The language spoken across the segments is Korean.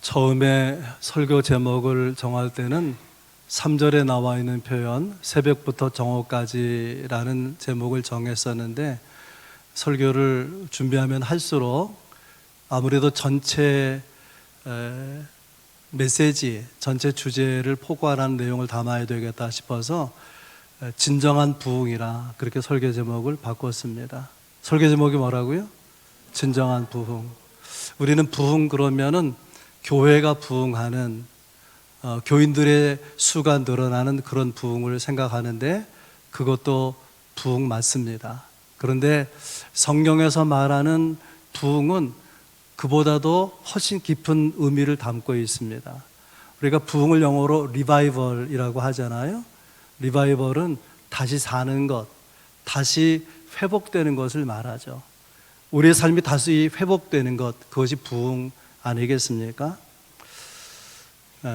처음에 설교 제목을 정할 때는 3절에 나와 있는 표현 새벽부터 정오까지라는 제목을 정했었는데, 설교를 준비하면 할수록 아무래도 전체 메시지, 전체 주제를 포괄하는 내용을 담아야 되겠다 싶어서 진정한 부흥이라 그렇게 설교 제목을 바꿨습니다. 설교 제목이 뭐라고요? 진정한 부흥. 우리는 부흥 그러면은 교회가 부흥하는, 교인들의 수가 늘어나는 그런 부흥을 생각하는데, 그것도 부흥 맞습니다. 그런데 성경에서 말하는 부흥은 그보다도 훨씬 깊은 의미를 담고 있습니다. 우리가 부흥을 영어로 리바이벌이라고 하잖아요. 리바이벌은 다시 사는 것, 다시 회복되는 것을 말하죠. 우리의 삶이 다시 회복되는 것, 그것이 부흥 아니겠습니까?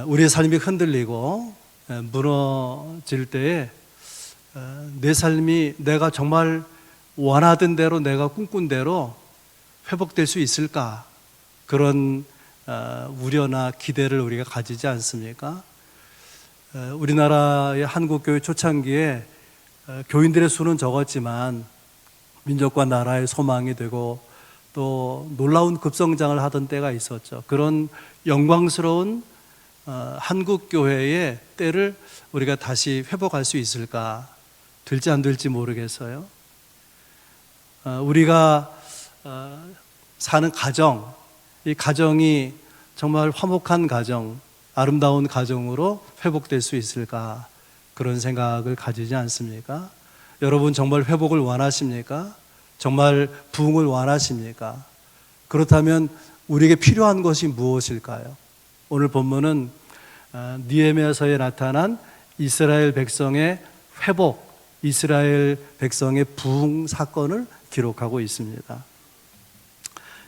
우리의 삶이 흔들리고 무너질 때에 내 삶이 내가 정말 원하던 대로, 내가 꿈꾼 대로 회복될 수 있을까? 그런 우려나 기대를 우리가 가지지 않습니까? 우리나라의 한국교회 초창기에 교인들의 수는 적었지만 민족과 나라의 소망이 되고 또 놀라운 급성장을 하던 때가 있었죠. 그런 영광스러운 한국교회의 때를 우리가 다시 회복할 수 있을까? 될지 안 될지 모르겠어요. 우리가 사는 가정, 이 가정이 정말 화목한 가정, 아름다운 가정으로 회복될 수 있을까? 그런 생각을 가지지 않습니까? 여러분 정말 회복을 원하십니까? 정말 부흥을 원하십니까? 그렇다면 우리에게 필요한 것이 무엇일까요? 오늘 본문은 느헤미야서에 나타난 이스라엘 백성의 회복, 이스라엘 백성의 부흥 사건을 기록하고 있습니다.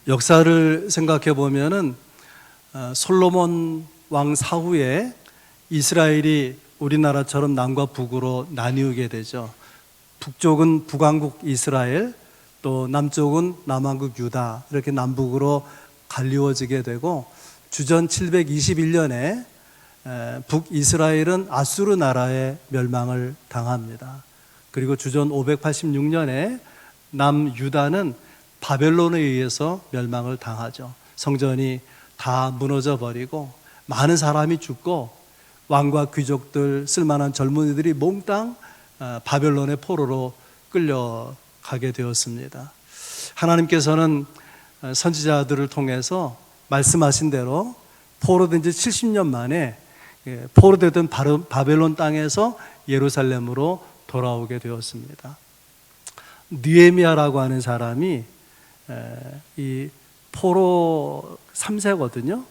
역사를 생각해 보면은 솔로몬 왕 사후에 이스라엘이 우리나라처럼 남과 북으로 나뉘게 되죠. 북쪽은 북왕국 이스라엘, 또 남쪽은 남왕국 유다, 이렇게 남북으로 갈리워지게 되고, 주전 721년에 북이스라엘은 아수르 나라의 멸망을 당합니다. 그리고 주전 586년에 남유다는 바벨론에 의해서 멸망을 당하죠. 성전이 다 무너져 버리고 많은 사람이 죽고 왕과 귀족들, 쓸만한 젊은이들이 몽땅 바벨론의 포로로 끌려가게 되었습니다. 하나님께서는 선지자들을 통해서 말씀하신 대로 포로된 지 70년 만에 포로되던 바벨론 땅에서 예루살렘으로 돌아오게 되었습니다. 느헤미야라고 하는 사람이 이 포로 3세거든요.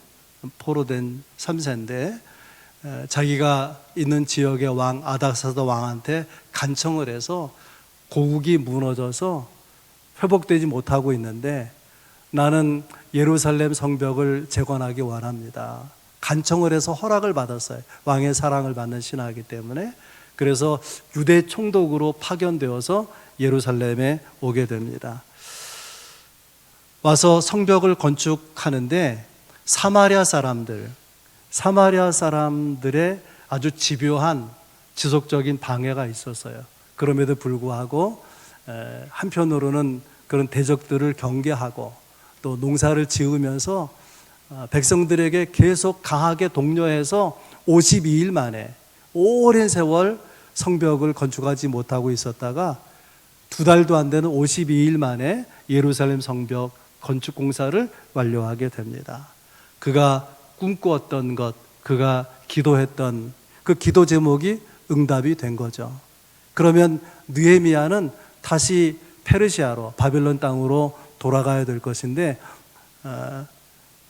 포로된 3세인데 자기가 있는 지역의 왕 아닥사다 왕한테 간청을 해서 고국이 무너져서 회복되지 못하고 있는데, 나는 예루살렘 성벽을 재건하기 원합니다. 간청을 해서 허락을 받았어요. 왕의 사랑을 받는 신하이기 때문에. 그래서 유대 총독으로 파견되어서 예루살렘에 오게 됩니다. 와서 성벽을 건축하는데 사마리아 사람들의 아주 집요한 지속적인 방해가 있었어요. 그럼에도 불구하고 한편으로는 그런 대적들을 경계하고 또 농사를 지으면서 백성들에게 계속 강하게 독려해서 52일 만에 오랜 세월 성벽을 건축하지 못하고 있었다가 2달도 안 되는 52일 만에 예루살렘 성벽 건축 공사를 완료하게 됩니다. 그가 꿈꾸었던 것, 그가 기도했던 그 기도 제목이 응답이 된 거죠. 그러면 느헤미야는 다시 페르시아로, 바벨론 땅으로 돌아가야 될 것인데,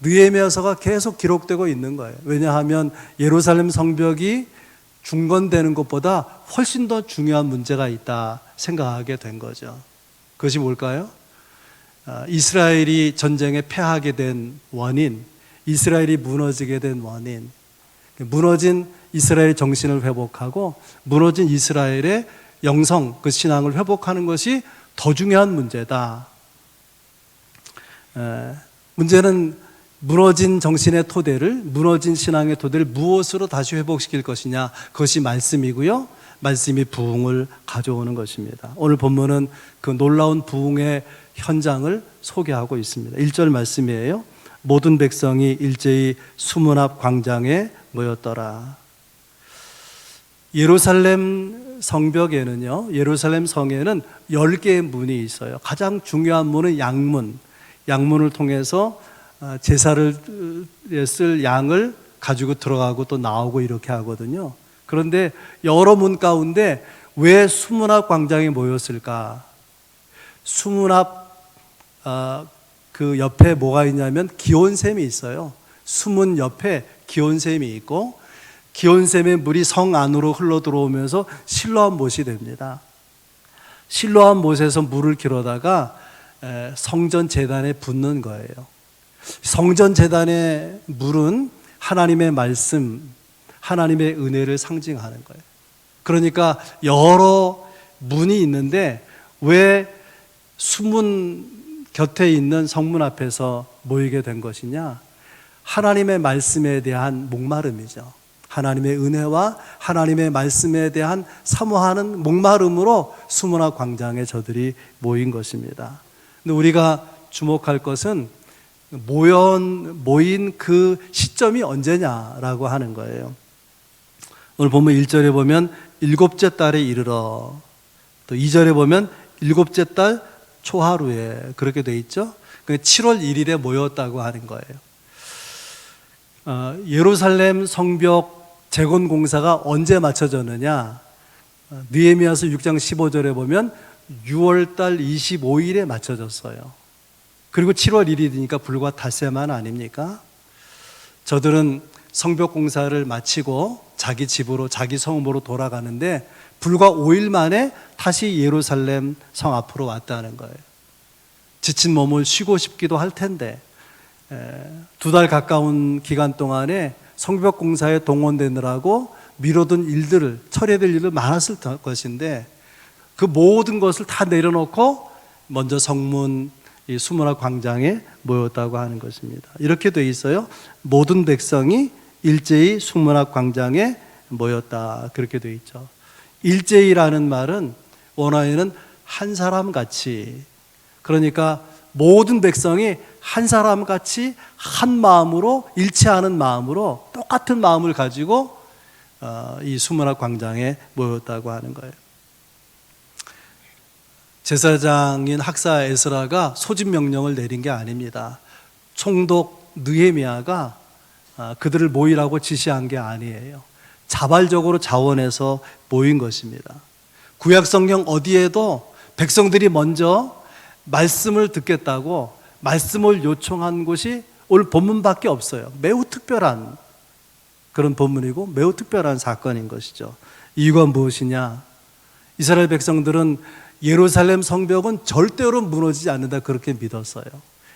느헤미야서가 계속 기록되고 있는 거예요. 왜냐하면 예루살렘 성벽이 중건되는 것보다 훨씬 더 중요한 문제가 있다 생각하게 된 거죠. 그것이 뭘까요? 이스라엘이 전쟁에 패하게 된 원인, 이스라엘이 무너지게 된 원인, 무너진 이스라엘의 정신을 회복하고 무너진 이스라엘의 영성, 그 신앙을 회복하는 것이 더 중요한 문제다. 문제는 무너진 정신의 토대를, 무너진 신앙의 토대를 무엇으로 다시 회복시킬 것이냐, 그것이 말씀이고요. 말씀이 부흥을 가져오는 것입니다. 오늘 본문은 그 놀라운 부흥의 현장을 소개하고 있습니다. 1절 말씀이에요. 모든 백성이 일제히 수문 앞 광장에 모였더라. 예루살렘 성벽에는요, 예루살렘 성에는 10개의 문이 있어요. 가장 중요한 문은 양문. 양문을 통해서 제사를 쓸 양을 가지고 들어가고 또 나오고 이렇게 하거든요. 그런데 여러 문 가운데 왜 수문 앞 광장에 모였을까? 수문 앞 그 옆에 뭐가 있냐면 기온샘이 있어요. 수문 옆에 기온샘이 있고, 기온샘의 물이 성 안으로 흘러 들어오면서 실로암 못이 됩니다. 실로암 못에서 물을 길어다가 성전 제단에 붓는 거예요. 성전 제단의 물은 하나님의 말씀, 하나님의 은혜를 상징하는 거예요. 그러니까 여러 문이 있는데 왜 수문 곁에 있는 성문 앞에서 모이게 된 것이냐? 하나님의 말씀에 대한 목마름이죠. 하나님의 은혜와 하나님의 말씀에 대한 사모하는 목마름으로 수문 앞 광장에 저들이 모인 것입니다. 근데 우리가 주목할 것은 모인 그 시점이 언제냐라고 하는 거예요. 오늘 본문 1절에 보면 일곱째 달에 이르러, 또 2절에 보면 일곱째 달 초하루에, 그렇게 돼 있죠. 7월 1일에 모였다고 하는 거예요. 예루살렘 성벽 재건 공사가 언제 맞춰졌느냐? 느헤미야서 6장 15절에 보면 6월 달 25일에 맞춰졌어요. 그리고 7월 1일이니까 불과 닷새만 아닙니까? 저들은 성벽 공사를 마치고 자기 집으로, 자기 성읍으로 돌아가는데 불과 5일 만에 다시 예루살렘 성 앞으로 왔다는 거예요. 지친 몸을 쉬고 싶기도 할 텐데 2달 가까운 기간 동안에 성벽 공사에 동원되느라고 미뤄둔 일들을, 처리될 일을 많았을 것인데 그 모든 것을 다 내려놓고 먼저 성문 이 수문 앞 광장에 모였다고 하는 것입니다. 이렇게 돼 있어요. 모든 백성이 일제히 수문 앞 광장에 모였다, 그렇게 돼 있죠. 일제히라는 말은 원어에는 한 사람 같이, 그러니까 모든 백성이 한 사람 같이 한 마음으로, 일치하는 마음으로, 똑같은 마음을 가지고 이 수문 앞 광장에 모였다고 하는 거예요. 제사장인 학사 에스라가 소집 명령을 내린 게 아닙니다. 총독 느헤미야가 그들을 모이라고 지시한 게 아니에요. 자발적으로 자원해서 모인 것입니다. 구약 성경 어디에도 백성들이 먼저 말씀을 듣겠다고 말씀을 요청한 곳이 오늘 본문밖에 없어요. 매우 특별한 그런 본문이고 매우 특별한 사건인 것이죠. 이유가 무엇이냐? 이스라엘 백성들은 예루살렘 성벽은 절대로 무너지지 않는다, 그렇게 믿었어요.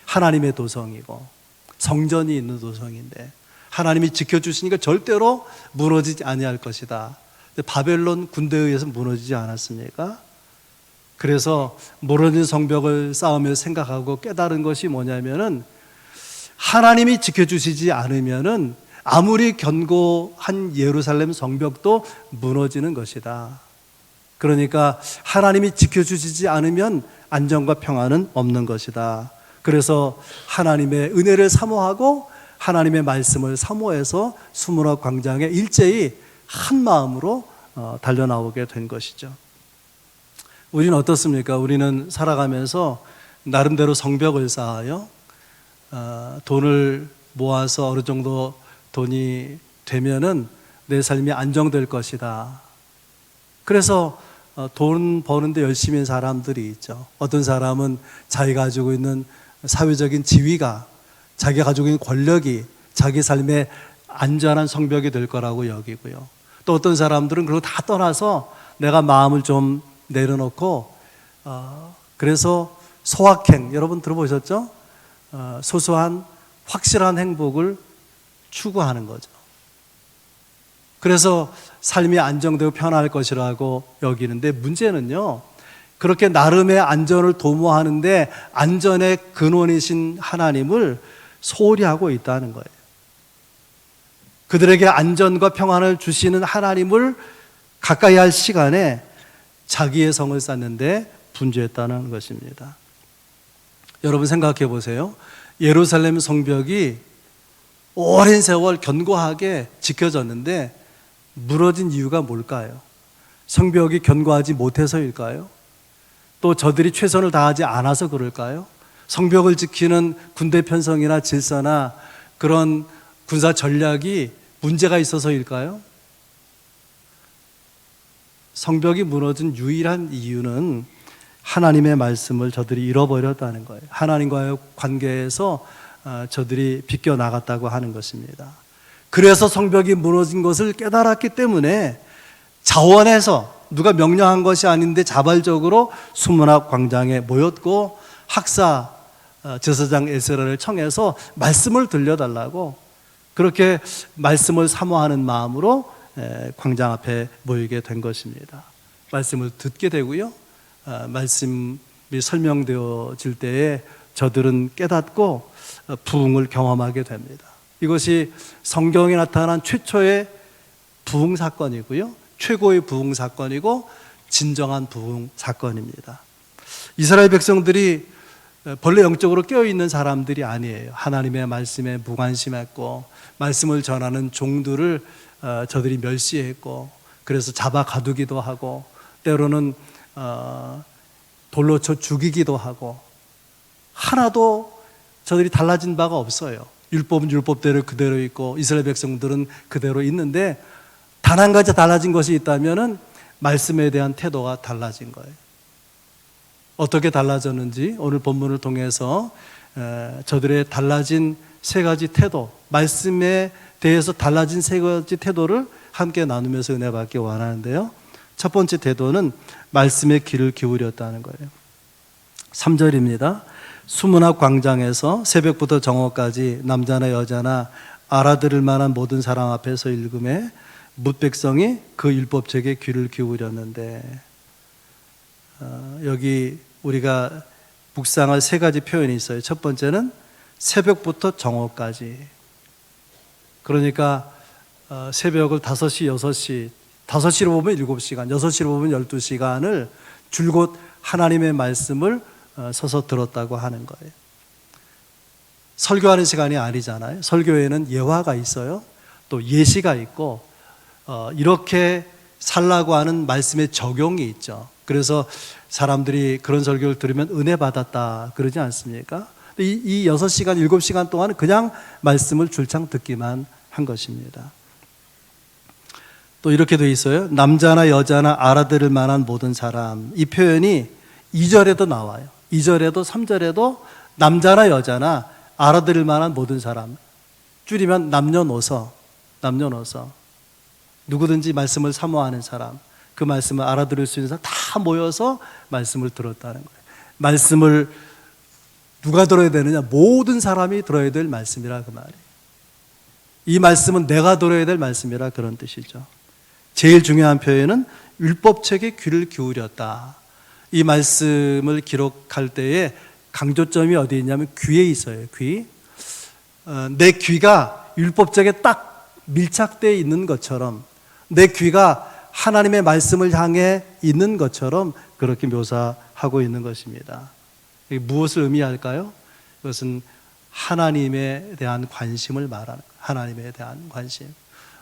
하나님의 도성이고 성전이 있는 도성인데 하나님이 지켜주시니까 절대로 무너지지 아니할 것이다. 바벨론 군대에 의해서 무너지지 않았습니까? 그래서 무너진 성벽을 쌓으며 생각하고 깨달은 것이 뭐냐면은 하나님이 지켜주시지 않으면은 아무리 견고한 예루살렘 성벽도 무너지는 것이다. 그러니까 하나님이 지켜주시지 않으면 안정과 평안은 없는 것이다. 그래서 하나님의 은혜를 사모하고 하나님의 말씀을 사모해서 수문 앞 광장에 일제히 한 마음으로 달려나오게 된 것이죠. 우리는 어떻습니까? 우리는 살아가면서 나름대로 성벽을 쌓아요. 돈을 모아서 어느 정도 돈이 되면은 내 삶이 안정될 것이다. 그래서 돈 버는데 열심히 한 사람들이 있죠. 어떤 사람은 자기가 가지고 있는 사회적인 지위가, 자기가 가지고 있는 권력이 자기 삶의 안전한 성벽이 될 거라고 여기고요. 또 어떤 사람들은 그걸 다 떠나서 내가 마음을 좀 내려놓고 그래서 소확행, 여러분 들어보셨죠? 소소한 확실한 행복을 추구하는 거죠. 그래서 삶이 안정되고 편안할 것이라고 여기는데, 문제는요, 그렇게 나름의 안전을 도모하는데 안전의 근원이신 하나님을 소홀히 하고 있다는 거예요. 그들에게 안전과 평안을 주시는 하나님을 가까이 할 시간에 자기의 성을 쌓는데 분주했다는 것입니다. 여러분 생각해 보세요. 예루살렘 성벽이 오랜 세월 견고하게 지켜졌는데 무너진 이유가 뭘까요? 성벽이 견고하지 못해서일까요? 또 저들이 최선을 다하지 않아서 그럴까요? 성벽을 지키는 군대 편성이나 질서나 그런 군사 전략이 문제가 있어서일까요? 성벽이 무너진 유일한 이유는 하나님의 말씀을 저들이 잃어버렸다는 거예요. 하나님과의 관계에서 저들이 비껴나갔다고 하는 것입니다. 그래서 성벽이 무너진 것을 깨달았기 때문에 자원해서 누가 명령한 것이 아닌데 자발적으로 수문학 광장에 모였고 학사 제사장 에스라를 청해서 말씀을 들려달라고 그렇게 말씀을 사모하는 마음으로 광장 앞에 모이게 된 것입니다. 말씀을 듣게 되고요. 말씀이 설명되어질 때에 저들은 깨닫고 부흥을 경험하게 됩니다. 이것이 성경에 나타난 최초의 부흥 사건이고요. 최고의 부흥 사건이고 진정한 부흥 사건입니다. 이스라엘 백성들이 본래 영적으로 깨어있는 사람들이 아니에요. 하나님의 말씀에 무관심했고 말씀을 전하는 종들을 저들이 멸시했고 그래서 잡아 가두기도 하고 때로는 돌로 쳐 죽이기도 하고 하나도 저들이 달라진 바가 없어요. 율법은 율법대로 그대로 있고 이스라엘 백성들은 그대로 있는데 단 한 가지 달라진 것이 있다면 말씀에 대한 태도가 달라진 거예요. 어떻게 달라졌는지 오늘 본문을 통해서 저들의 달라진 세 가지 태도, 말씀에 대해서 달라진 세 가지 태도를 함께 나누면서 은혜 받기 원하는데요. 첫 번째 태도는 말씀에 귀를 기울였다는 거예요. 3절입니다. 수문학 광장에서 새벽부터 정오까지 남자나 여자나 알아들을 만한 모든 사람 앞에서 읽음에 뭇 백성이 그 율법책에 귀를 기울였는데 여기 우리가 묵상할 세 가지 표현이 있어요. 첫 번째는 새벽부터 정오까지. 그러니까 새벽을 5시, 6시, 5시로 보면 7시간, 6시로 보면 12시간을 줄곧 하나님의 말씀을 서서 들었다고 하는 거예요. 설교하는 시간이 아니잖아요. 설교에는 예화가 있어요. 또 예시가 있고 이렇게 살라고 하는 말씀의 적용이 있죠. 그래서 사람들이 그런 설교를 들으면 은혜 받았다 그러지 않습니까? 이 6시간, 7시간 동안은 그냥 말씀을 줄창 듣기만 한 것입니다. 또 이렇게 돼 있어요. 남자나 여자나 알아들을 만한 모든 사람. 이 표현이 2절에도 나와요. 2절에도 3절에도 남자나 여자나 알아들을 만한 모든 사람. 줄이면 남녀노소. 누구든지 말씀을 사모하는 사람, 그 말씀을 알아들을 수 있는 사람 다 모여서 말씀을 들었다는 거예요. 말씀을 누가 들어야 되느냐? 모든 사람이 들어야 될 말씀이라 그 말이에요. 이 말씀은 내가 들어야 될 말씀이라 그런 뜻이죠. 제일 중요한 표현은 율법책에 귀를 기울였다. 이 말씀을 기록할 때에 강조점이 어디에 있냐면 귀에 있어요. 귀. 내 귀가 율법책에 딱 밀착되어 있는 것처럼 내 귀가 하나님의 말씀을 향해 있는 것처럼 그렇게 묘사하고 있는 것입니다. 이게 무엇을 의미할까요? 이것은 하나님에 대한 관심을 말하는 거예요. 하나님에 대한 관심.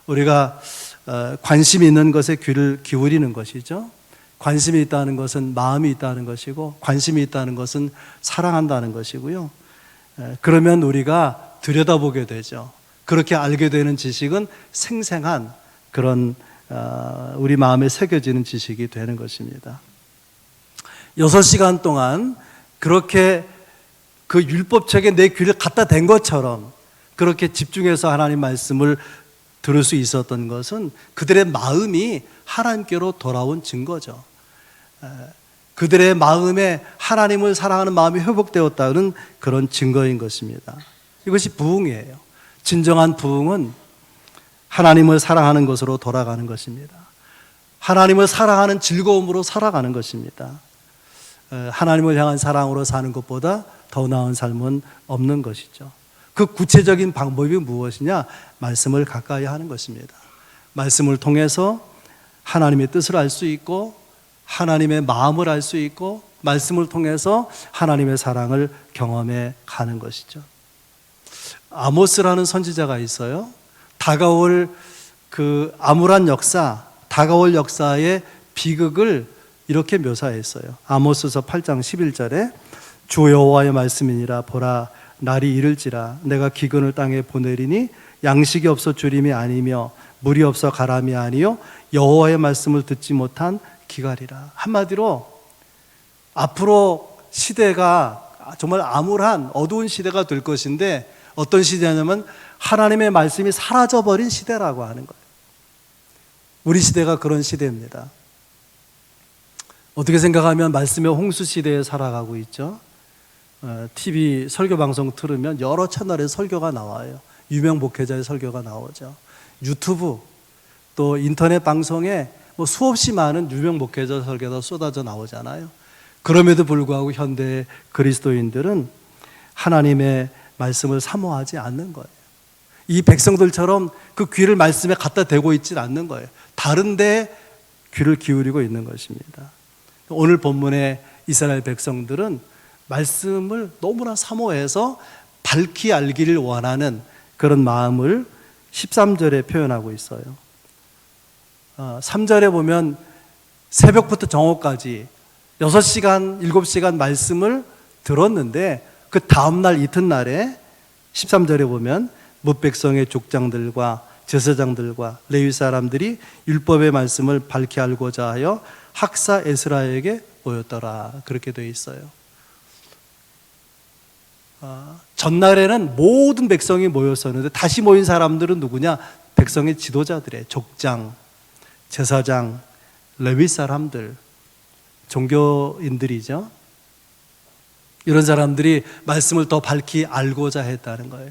우리가 관심이 있는 것에 귀를 기울이는 것이죠. 관심이 있다는 것은 마음이 있다는 것이고 관심이 있다는 것은 사랑한다는 것이고요. 그러면 우리가 들여다보게 되죠. 그렇게 알게 되는 지식은 생생한 그런 우리 마음에 새겨지는 지식이 되는 것입니다. 6시간 동안 그렇게 그 율법책에 내 귀를 갖다 댄 것처럼 그렇게 집중해서 하나님 말씀을 들을 수 있었던 것은 그들의 마음이 하나님께로 돌아온 증거죠. 그들의 마음에 하나님을 사랑하는 마음이 회복되었다는 그런 증거인 것입니다. 이것이 부흥이에요. 진정한 부흥은 하나님을 사랑하는 것으로 돌아가는 것입니다. 하나님을 사랑하는 즐거움으로 살아가는 것입니다. 하나님을 향한 사랑으로 사는 것보다 더 나은 삶은 없는 것이죠. 그 구체적인 방법이 무엇이냐? 말씀을 가까이 하는 것입니다. 말씀을 통해서 하나님의 뜻을 알 수 있고 하나님의 마음을 알 수 있고 말씀을 통해서 하나님의 사랑을 경험해 가는 것이죠. 아모스라는 선지자가 있어요. 다가올 그 암울한 역사, 다가올 역사의 비극을 이렇게 묘사했어요. 아모스서 8장 11절에 주 여호와의 말씀이니라. 보라, 날이 이를지라. 내가 기근을 땅에 보내리니 양식이 없어 주림이 아니며 물이 없어 가람이 아니요 여호와의 말씀을 듣지 못한 기갈이라. 한마디로 앞으로 시대가 정말 암울한 어두운 시대가 될 것인데, 어떤 시대냐면 하나님의 말씀이 사라져버린 시대라고 하는 거예요. 우리 시대가 그런 시대입니다. 어떻게 생각하면 말씀의 홍수 시대에 살아가고 있죠. TV 설교 방송 틀으면 여러 채널의 설교가 나와요. 유명 목회자의 설교가 나오죠. 유튜브 또 인터넷 방송에 수없이 많은 유명 목회자 설교가 쏟아져 나오잖아요. 그럼에도 불구하고 현대 그리스도인들은 하나님의 말씀을 사모하지 않는 거예요. 이 백성들처럼 그 귀를 말씀에 갖다 대고 있지 않는 거예요. 다른 데 귀를 기울이고 있는 것입니다. 오늘 본문의 이스라엘 백성들은 말씀을 너무나 사모해서 밝히 알기를 원하는 그런 마음을 13절에 표현하고 있어요. 3절에 보면 새벽부터 정오까지 6시간, 7시간 말씀을 들었는데 그 다음날 이튿날에 13절에 보면 뭇백성의 족장들과 제사장들과 레위 사람들이 율법의 말씀을 밝히 알고자 하여 학사 에스라에게 모였더라. 그렇게 되어 있어요. 전날에는 모든 백성이 모였었는데 다시 모인 사람들은 누구냐? 백성의 지도자들의 족장, 제사장, 레위 사람들, 종교인들이죠. 이런 사람들이 말씀을 더 밝히 알고자 했다는 거예요.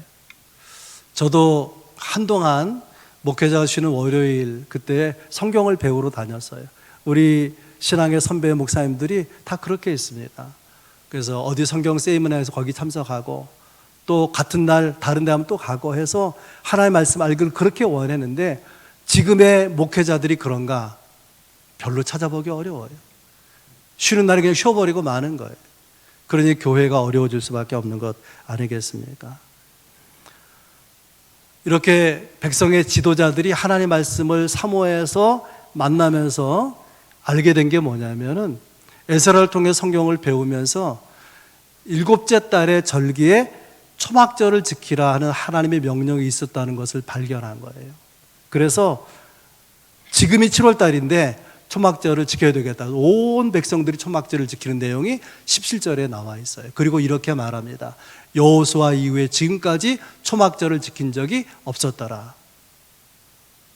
저도 한동안 목회자가 쉬는 월요일 그때 성경을 배우러 다녔어요. 우리 신앙의 선배 목사님들이 다 그렇게 했습니다. 그래서 어디 성경 세미나에서 거기 참석하고 또 같은 날 다른 데 하면 또 가고 해서 하나님의 말씀 알기를 그렇게 원했는데, 지금의 목회자들이 그런가? 별로 찾아보기 어려워요. 쉬는 날에 그냥 쉬어버리고 마는 거예요. 그러니 교회가 어려워질 수밖에 없는 것 아니겠습니까? 이렇게 백성의 지도자들이 하나님의 말씀을 사모해서 만나면서 알게 된 게 뭐냐면은, 에스라를 통해 성경을 배우면서 7째 달의 절기에 초막절을 지키라 하는 하나님의 명령이 있었다는 것을 발견한 거예요. 그래서 지금이 7월 달인데 초막절을 지켜야 되겠다. 온 백성들이 초막절을 지키는 내용이 17절에 나와 있어요. 그리고 이렇게 말합니다. 여호수아 이후에 지금까지 초막절을 지킨 적이 없었더라.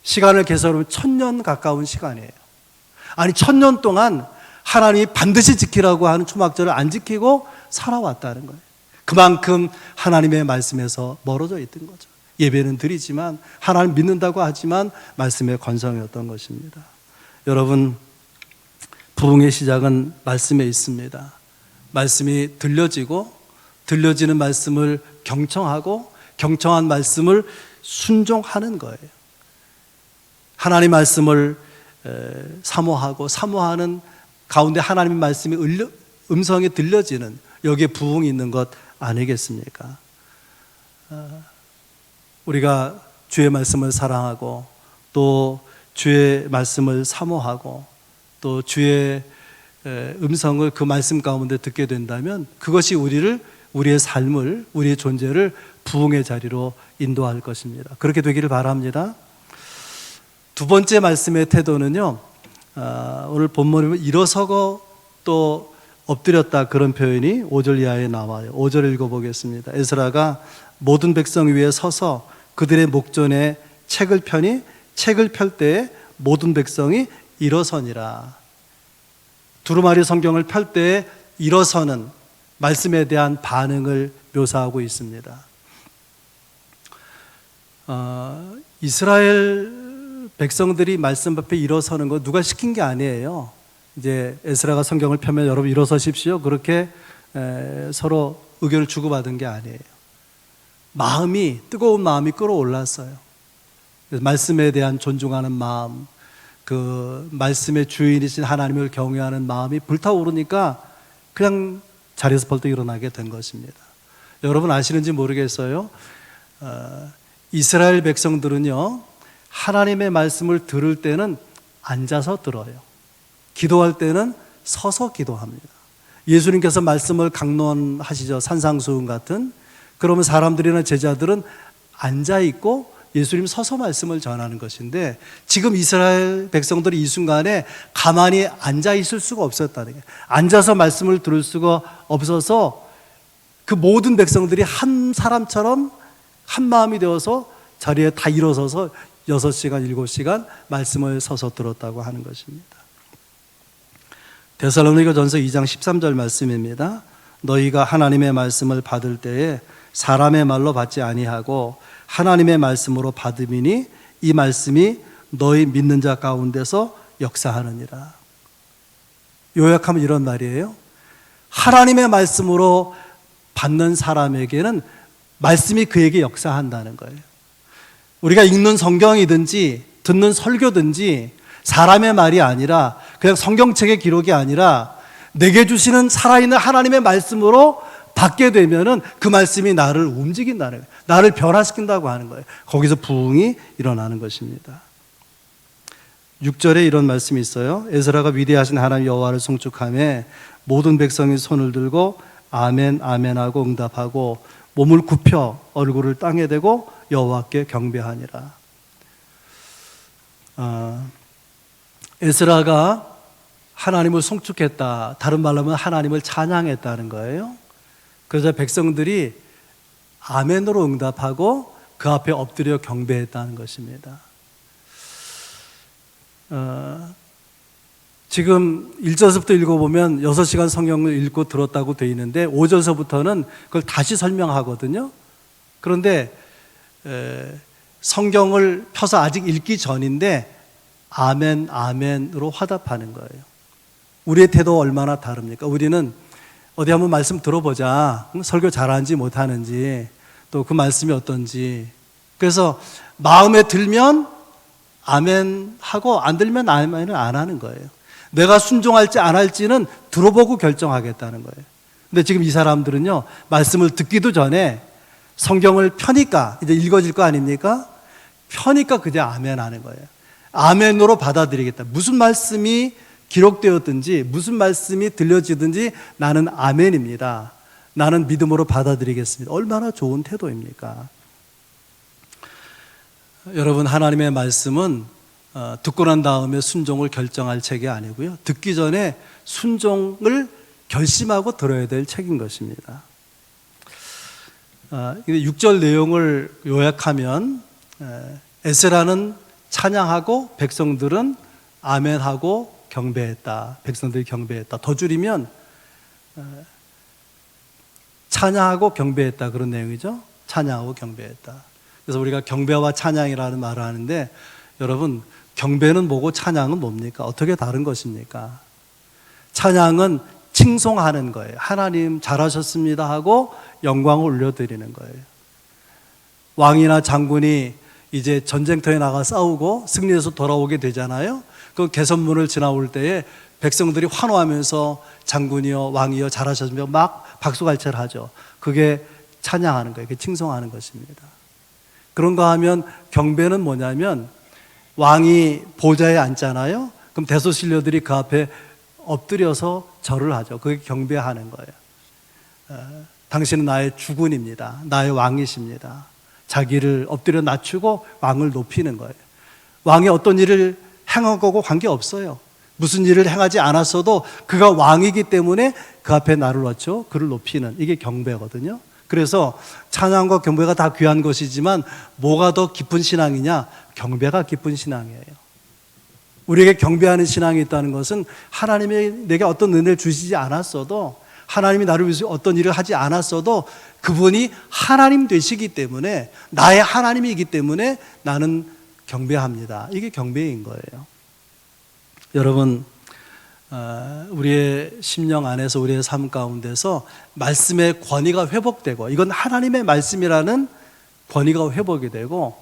시간을 계산하면 1000년 가까운 시간이에요. 아니 1000년 동안 하나님이 반드시 지키라고 하는 초막절을 안 지키고 살아왔다는 거예요. 그만큼 하나님의 말씀에서 멀어져 있던 거죠. 예배는 드리지만, 하나님 믿는다고 하지만 말씀의 건성이었던 것입니다. 여러분, 부흥의 시작은 말씀에 있습니다. 말씀이 들려지고, 들려지는 말씀을 경청하고, 경청한 말씀을 순종하는 거예요. 하나님 말씀을 사모하고 사모하는 가운데 하나님의 말씀이 음성이 들려지는, 여기에 부흥이 있는 것 아니겠습니까? 우리가 주의 말씀을 사랑하고 또 주의 말씀을 사모하고 또 주의 음성을 그 말씀 가운데 듣게 된다면, 그것이 우리의 삶을, 우리의 존재를 부흥의 자리로 인도할 것입니다. 그렇게 되기를 바랍니다. 두 번째 말씀의 태도는요, 오늘 본문에 보면 일어서고 또 엎드렸다, 그런 표현이 5절 이하에 나와요. 5절 읽어보겠습니다. 에스라가 모든 백성 위에 서서 그들의 목전에 책을 펴니 책을 펼 때에 모든 백성이 일어서니라. 두루마리 성경을 펼 때에 일어서는 말씀에 대한 반응을 묘사하고 있습니다. 이스라엘 백성들이 말씀 앞에 일어서는 거 누가 시킨 게 아니에요. 이제 에스라가 성경을 펴면 여러분 일어서십시오, 그렇게 서로 의견을 주고받은 게 아니에요. 마음이, 뜨거운 마음이 끌어올랐어요. 그래서 말씀에 대한 존중하는 마음, 그 말씀의 주인이신 하나님을 경외하는 마음이 불타오르니까 그냥 자리에서 벌떡 일어나게 된 것입니다. 여러분 아시는지 모르겠어요. 이스라엘 백성들은요, 하나님의 말씀을 들을 때는 앉아서 들어요. 기도할 때는 서서 기도합니다. 예수님께서 말씀을 강론하시죠. 산상수훈 같은. 그러면 사람들이나 제자들은 앉아있고 예수님 서서 말씀을 전하는 것인데, 지금 이스라엘 백성들이 이 순간에 가만히 앉아있을 수가 없었다는 거예요. 앉아서 말씀을 들을 수가 없어서 그 모든 백성들이 한 사람처럼 한 마음이 되어서 자리에 다 일어서서 6시간, 7시간 말씀을 서서 들었다고 하는 것입니다. 데살로니가전서 2장 13절 말씀입니다. 너희가 하나님의 말씀을 받을 때에 사람의 말로 받지 아니하고 하나님의 말씀으로 받음이니 이 말씀이 너희 믿는 자 가운데서 역사하느니라. 요약하면 이런 말이에요. 하나님의 말씀으로 받는 사람에게는 말씀이 그에게 역사한다는 거예요. 우리가 읽는 성경이든지 듣는 설교든지 사람의 말이 아니라, 그냥 성경책의 기록이 아니라 내게 주시는 살아있는 하나님의 말씀으로 받게 되면은 그 말씀이 나를 움직인다는 거예요. 나를 변화시킨다고 하는 거예요. 거기서 부흥이 일어나는 것입니다. 6절에 이런 말씀이 있어요. 에스라가 위대하신 하나님 여호와를 송축하며 모든 백성이 손을 들고 아멘 아멘 하고 응답하고 몸을 굽혀 얼굴을 땅에 대고 여호와께 경배하니라. 에스라가 하나님을 송축했다. 다른 말로 하면 하나님을 찬양했다는 거예요. 그래서 백성들이 아멘으로 응답하고 그 앞에 엎드려 경배했다는 것입니다. 지금 1절서부터 읽어보면 6시간 성경을 읽고 들었다고 되어 있는데 5절서부터는 그걸 다시 설명하거든요. 그런데 성경을 펴서 아직 읽기 전인데 아멘 아멘으로 화답하는 거예요. 우리의 태도가 얼마나 다릅니까? 우리는 어디 한번 말씀 들어보자, 설교 잘하는지 못하는지, 또 그 말씀이 어떤지. 그래서 마음에 들면 아멘 하고 안 들면 아멘을 안 하는 거예요. 내가 순종할지 안 할지는 들어보고 결정하겠다는 거예요. 근데 지금 이 사람들은요, 말씀을 듣기도 전에 성경을 펴니까, 이제 읽어질 거 아닙니까? 펴니까 그냥 아멘 하는 거예요. 아멘으로 받아들이겠다. 무슨 말씀이 기록되었든지 무슨 말씀이 들려지든지 나는 아멘입니다. 나는 믿음으로 받아들이겠습니다. 얼마나 좋은 태도입니까? 여러분, 하나님의 말씀은 듣고 난 다음에 순종을 결정할 책이 아니고요, 듣기 전에 순종을 결심하고 들어야 될 책인 것입니다. 6절 내용을 요약하면 에스라는 찬양하고 백성들은 아멘하고 경배했다. 백성들이 경배했다. 더 줄이면 찬양하고 경배했다, 그런 내용이죠. 찬양하고 경배했다. 그래서 우리가 경배와 찬양이라는 말을 하는데, 여러분, 경배는 뭐고 찬양은 뭡니까? 어떻게 다른 것입니까? 찬양은 칭송하는 거예요. 하나님 잘하셨습니다 하고 영광을 올려드리는 거예요. 왕이나 장군이 이제 전쟁터에 나가 싸우고 승리해서 돌아오게 되잖아요. 그 개선문을 지나올 때에 백성들이 환호하면서 장군이여 왕이여 잘하셨으며 막 박수갈채를 하죠. 그게 찬양하는 거예요. 그게 칭송하는 것입니다. 그런가 하면 경배는 뭐냐면, 왕이 보좌에 앉잖아요. 그럼 대소신료들이 그 앞에 엎드려서 절을 하죠. 그게 경배하는 거예요. 당신은 나의 주군입니다. 나의 왕이십니다. 자기를 엎드려 낮추고 왕을 높이는 거예요. 왕이 어떤 일을 행한 거고 관계없어요. 무슨 일을 행하지 않았어도 그가 왕이기 때문에 그 앞에 나를 놓죠. 그를 높이는, 이게 경배거든요. 그래서 찬양과 경배가 다 귀한 것이지만 뭐가 더 깊은 신앙이냐? 경배가 깊은 신앙이에요. 우리에게 경배하는 신앙이 있다는 것은 하나님이 내게 어떤 은혜를 주시지 않았어도, 하나님이 나를 위해서 어떤 일을 하지 않았어도 그분이 하나님 되시기 때문에, 나의 하나님이기 때문에 나는 경배합니다. 이게 경배인 거예요. 여러분, 우리의 심령 안에서, 우리의 삶 가운데서 말씀의 권위가 회복되고, 이건 하나님의 말씀이라는 권위가 회복이 되고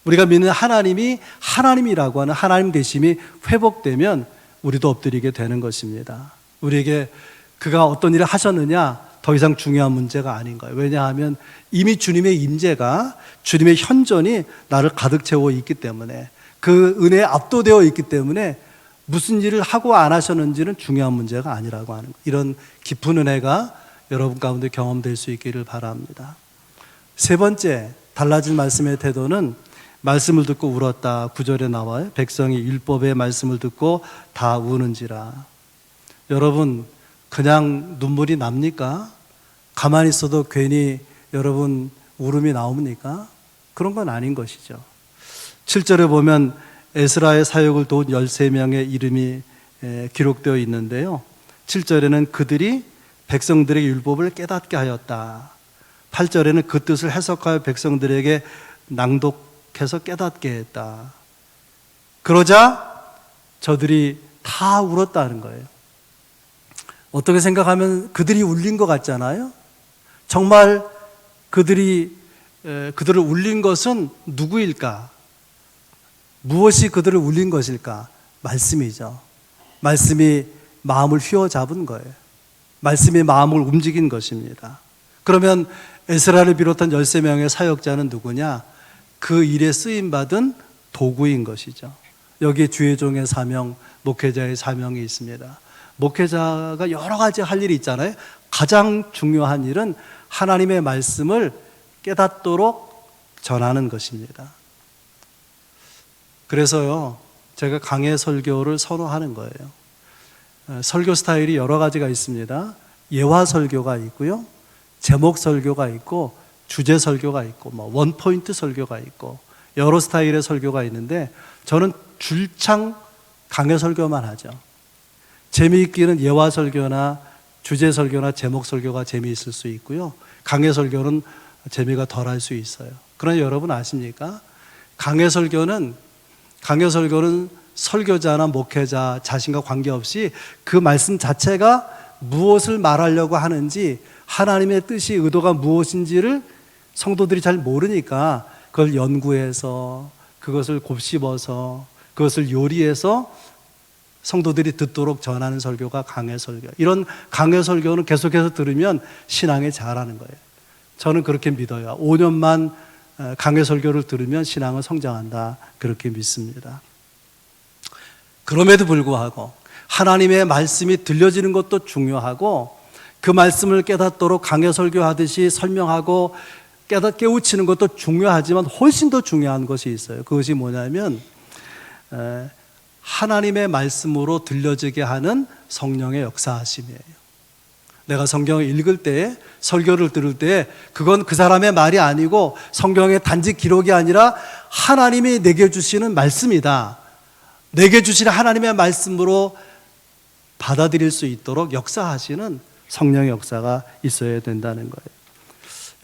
우리가 믿는 하나님이 하나님이라고 하는 하나님 되심이 회복되면 우리도 엎드리게 되는 것입니다. 우리에게 그가 어떤 일을 하셨느냐 더 이상 중요한 문제가 아닌 거예요. 왜냐하면 이미 주님의 임재가 주님의 현존이 나를 가득 채워 있기 때문에 그 은혜에 압도되어 있기 때문에 무슨 일을 하고 안 하셨는지는 중요한 문제가 아니라고 하는 거예요. 이런 깊은 은혜가 여러분 가운데 경험될 수 있기를 바랍니다. 세 번째 달라진 말씀의 태도는 말씀을 듣고 울었다. 9절에 나와요. 백성이 율법의 말씀을 듣고 다 우는지라. 여러분 그냥 눈물이 납니까? 가만히 있어도 괜히 여러분 울음이 나옵니까? 그런 건 아닌 것이죠. 7절에 보면 에스라의 사역을 도운 13명의 이름이 기록되어 있는데요. 7절에는 그들이 백성들에게 율법을 깨닫게 하였다. 8절에는 그 뜻을 해석하여 백성들에게 낭독해서 깨닫게 했다. 그러자 저들이 다 울었다는 거예요. 어떻게 생각하면 그들이 울린 것 같잖아요. 정말 그들을 울린 것은 누구일까? 무엇이 그들을 울린 것일까? 말씀이죠. 말씀이 마음을 휘어잡은 거예요. 말씀이 마음을 움직인 것입니다. 그러면 에스라를 비롯한 13명의 사역자는 누구냐? 그 일에 쓰임받은 도구인 것이죠. 여기에 주의 종의 사명, 목회자의 사명이 있습니다. 목회자가 여러 가지 할 일이 있잖아요. 가장 중요한 일은 하나님의 말씀을 깨닫도록 전하는 것입니다. 그래서요, 제가 강해 설교를 선호하는 거예요. 설교 스타일이 여러 가지가 있습니다. 예화 설교가 있고요, 제목 설교가 있고, 주제 설교가 있고, 원포인트 설교가 있고, 여러 스타일의 설교가 있는데 저는 줄창 강해 설교만 하죠. 재미있기는 예화 설교나 주제 설교나 제목 설교가 재미있을 수 있고요, 강해 설교는 재미가 덜할 수 있어요. 그러나 여러분 아십니까? 강해 설교는 설교자나 목회자 자신과 관계없이 그 말씀 자체가 무엇을 말하려고 하는지, 하나님의 뜻이 의도가 무엇인지를 성도들이 잘 모르니까 그걸 연구해서 그것을 곱씹어서 그것을 요리해서 성도들이 듣도록 전하는 설교가 강해 설교. 이런 강해 설교는 계속해서 들으면 신앙에 잘하는 거예요. 저는 그렇게 믿어요. 5년만 강해 설교를 들으면 신앙은 성장한다, 그렇게 믿습니다. 그럼에도 불구하고 하나님의 말씀이 들려지는 것도 중요하고, 그 말씀을 깨닫도록 강해 설교하듯이 설명하고 깨우치는 것도 중요하지만 훨씬 더 중요한 것이 있어요. 그것이 뭐냐면 하나님의 말씀으로 들려지게 하는 성령의 역사하심이에요. 내가 성경을 읽을 때, 설교를 들을 때 그건 그 사람의 말이 아니고 성경의 단지 기록이 아니라 하나님이 내게 주시는 말씀이다. 내게 주시는 하나님의 말씀으로 받아들일 수 있도록 역사하시는 성령의 역사가 있어야 된다는 거예요.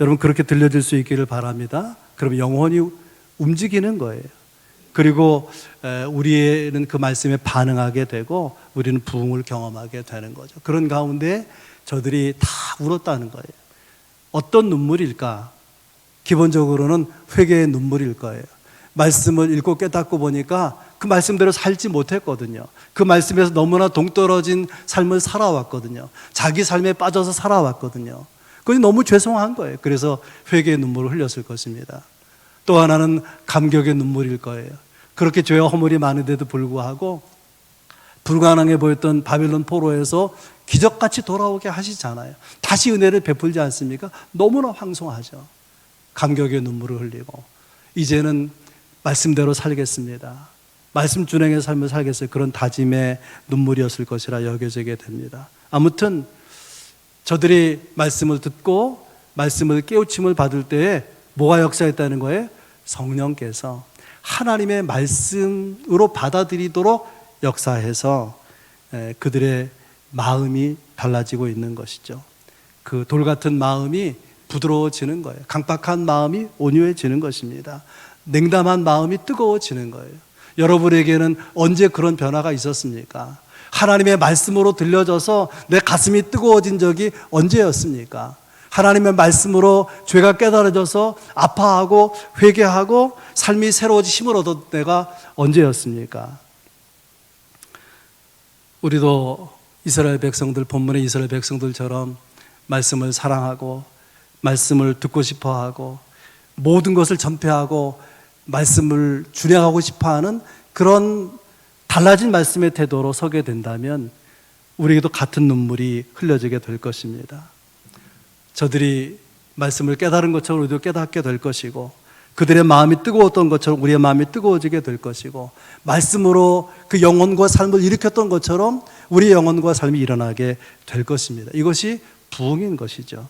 여러분 그렇게 들려질 수 있기를 바랍니다. 그럼 영혼이 움직이는 거예요. 그리고 우리는 그 말씀에 반응하게 되고 우리는 부흥을 경험하게 되는 거죠. 그런 가운데 저들이 다 울었다는 거예요. 어떤 눈물일까? 기본적으로는 회개의 눈물일 거예요. 말씀을 읽고 깨닫고 보니까 그 말씀대로 살지 못했거든요. 그 말씀에서 너무나 동떨어진 삶을 살아왔거든요. 자기 삶에 빠져서 살아왔거든요. 그것이 너무 죄송한 거예요. 그래서 회개의 눈물을 흘렸을 것입니다. 또 하나는 감격의 눈물일 거예요. 그렇게 죄와 허물이 많은데도 불구하고 불가능해 보였던 바벨론 포로에서 기적같이 돌아오게 하시잖아요. 다시 은혜를 베풀지 않습니까? 너무나 황송하죠. 감격의 눈물을 흘리고 이제는 말씀대로 살겠습니다. 말씀 준행의 삶을 살겠어요. 그런 다짐의 눈물이었을 것이라 여겨지게 됩니다. 아무튼 저들이 말씀을 듣고 말씀을 깨우침을 받을 때에 뭐가 역사했다는 거예요? 성령께서 하나님의 말씀으로 받아들이도록 역사해서 그들의 마음이 달라지고 있는 것이죠. 그 돌 같은 마음이 부드러워지는 거예요. 강박한 마음이 온유해지는 것입니다. 냉담한 마음이 뜨거워지는 거예요. 여러분에게는 언제 그런 변화가 있었습니까? 하나님의 말씀으로 들려져서 내 가슴이 뜨거워진 적이 언제였습니까? 하나님의 말씀으로 죄가 깨달아져서 아파하고 회개하고 삶이 새로워지 힘을 얻은 때가 언제였습니까? 우리도 이스라엘 백성들, 본문의 이스라엘 백성들처럼 말씀을 사랑하고 말씀을 듣고 싶어하고 모든 것을 전폐하고 말씀을 준행하고 싶어하는 그런 달라진 말씀의 태도로 서게 된다면 우리에게도 같은 눈물이 흘려지게 될 것입니다. 저들이 말씀을 깨달은 것처럼 우리도 깨닫게 될 것이고, 그들의 마음이 뜨거웠던 것처럼 우리의 마음이 뜨거워지게 될 것이고, 말씀으로 그 영혼과 삶을 일으켰던 것처럼 우리의 영혼과 삶이 일어나게 될 것입니다. 이것이 부흥인 것이죠.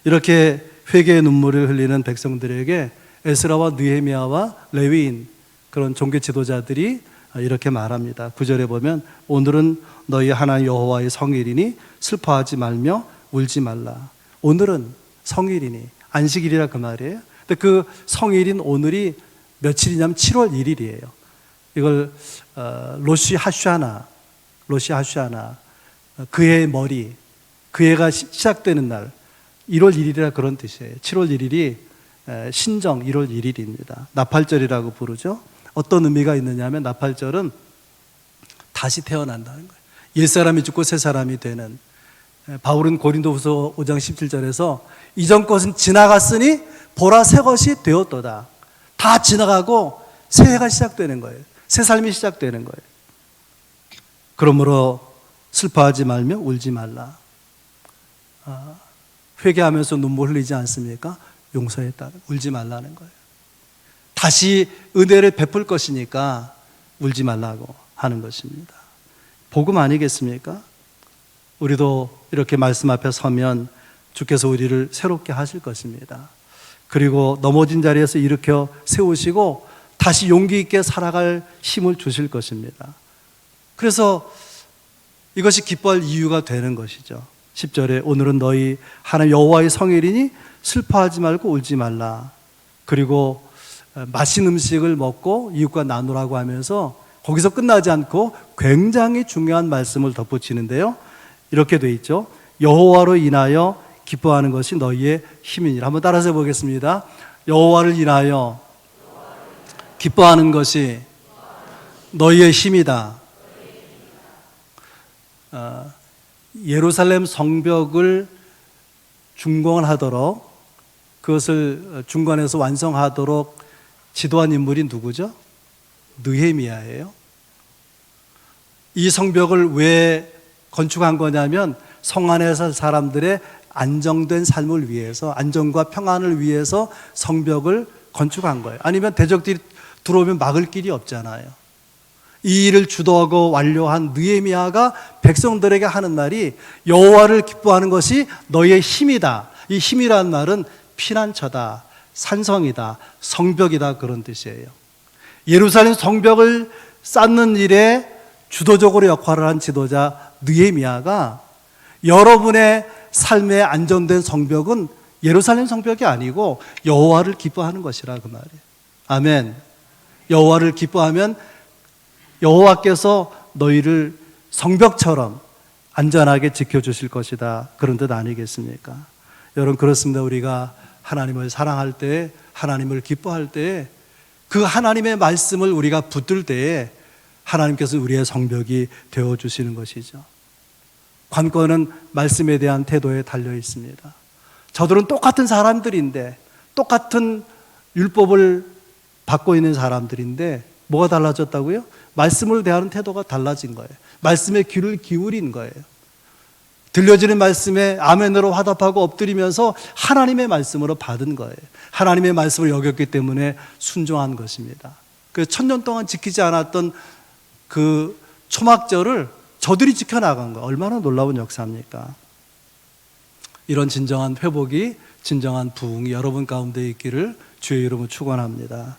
이렇게 회개의 눈물을 흘리는 백성들에게 에스라와 느헤미야와 레위인, 그런 종교 지도자들이 이렇게 말합니다. 9절에 보면 오늘은 너희 하나님 여호와의 성일이니 슬퍼하지 말며 울지 말라. 오늘은 성일이니, 안식일이라 그 말이에요. 근데 그 성일인 오늘이 며칠이냐면 7월 1일이에요. 이걸 로시 하샤나, 그해의 머리, 그해가 시작되는 날 1월 1일이라 그런 뜻이에요. 7월 1일이 신정 1월 1일입니다. 나팔절이라고 부르죠. 어떤 의미가 있느냐 하면 나팔절은 다시 태어난다는 거예요. 옛사람이 죽고 새사람이 되는. 바울은 고린도후서 5장 17절에서 이전 것은 지나갔으니 보라 새 것이 되었도다. 다 지나가고 새 해가 시작되는 거예요. 새 삶이 시작되는 거예요. 그러므로 슬퍼하지 말며 울지 말라. 회개하면서 눈물 흘리지 않습니까? 용서했다. 울지 말라는 거예요. 다시 은혜를 베풀 것이니까 울지 말라고 하는 것입니다. 복음 아니겠습니까? 우리도 이렇게 말씀 앞에 서면 주께서 우리를 새롭게 하실 것입니다. 그리고 넘어진 자리에서 일으켜 세우시고 다시 용기 있게 살아갈 힘을 주실 것입니다. 그래서 이것이 기뻐할 이유가 되는 것이죠. 10절에 오늘은 너희 하나님 여호와의 성일이니 슬퍼하지 말고 울지 말라. 그리고 맛있는 음식을 먹고 이웃과 나누라고 하면서 거기서 끝나지 않고 굉장히 중요한 말씀을 덧붙이는데요. 이렇게 돼 있죠. 여호와로 인하여 기뻐하는 것이 너희의 힘이니라. 한번 따라서 해보겠습니다. 여호와를 인하여 기뻐하는 것이 너희의 힘이다. 예루살렘 성벽을 준공하도록, 그것을 중간에서 완성하도록 지도한 인물이 누구죠? 느헤미야예요. 이 성벽을 왜 건축한 거냐면 성 안에서 사람들의 안정된 삶을 위해서, 안정과 평안을 위해서 성벽을 건축한 거예요. 아니면 대적들이 들어오면 막을 길이 없잖아요. 이 일을 주도하고 완료한 느헤미야가 백성들에게 하는 말이 여호와를 기뻐하는 것이 너희의 힘이다. 이 힘이라는 말은 피난처다, 산성이다, 성벽이다, 그런 뜻이에요. 예루살렘 성벽을 쌓는 일에 주도적으로 역할을 한 지도자 느헤미야가 여러분의 삶에 안정된 성벽은 예루살렘 성벽이 아니고 여호와를 기뻐하는 것이라 그 말이에요. 아멘. 여호와를 기뻐하면 여호와께서 너희를 성벽처럼 안전하게 지켜주실 것이다, 그런 뜻 아니겠습니까? 여러분, 그렇습니다. 우리가 하나님을 사랑할 때, 하나님을 기뻐할 때, 그 하나님의 말씀을 우리가 붙들 때에 하나님께서 우리의 성벽이 되어주시는 것이죠. 관건은 말씀에 대한 태도에 달려 있습니다. 저들은 똑같은 사람들인데, 똑같은 율법을 받고 있는 사람들인데 뭐가 달라졌다고요? 말씀을 대하는 태도가 달라진 거예요. 말씀에 귀를 기울인 거예요. 들려지는 말씀에 아멘으로 화답하고 엎드리면서 하나님의 말씀으로 받은 거예요. 하나님의 말씀을 여겼기 때문에 순종한 것입니다. 그 1000년 동안 지키지 않았던 그 초막절을 저들이 지켜나간 거예요. 얼마나 놀라운 역사입니까? 이런 진정한 회복이, 진정한 부흥이 여러분 가운데 있기를 주의 이름으로 축원합니다.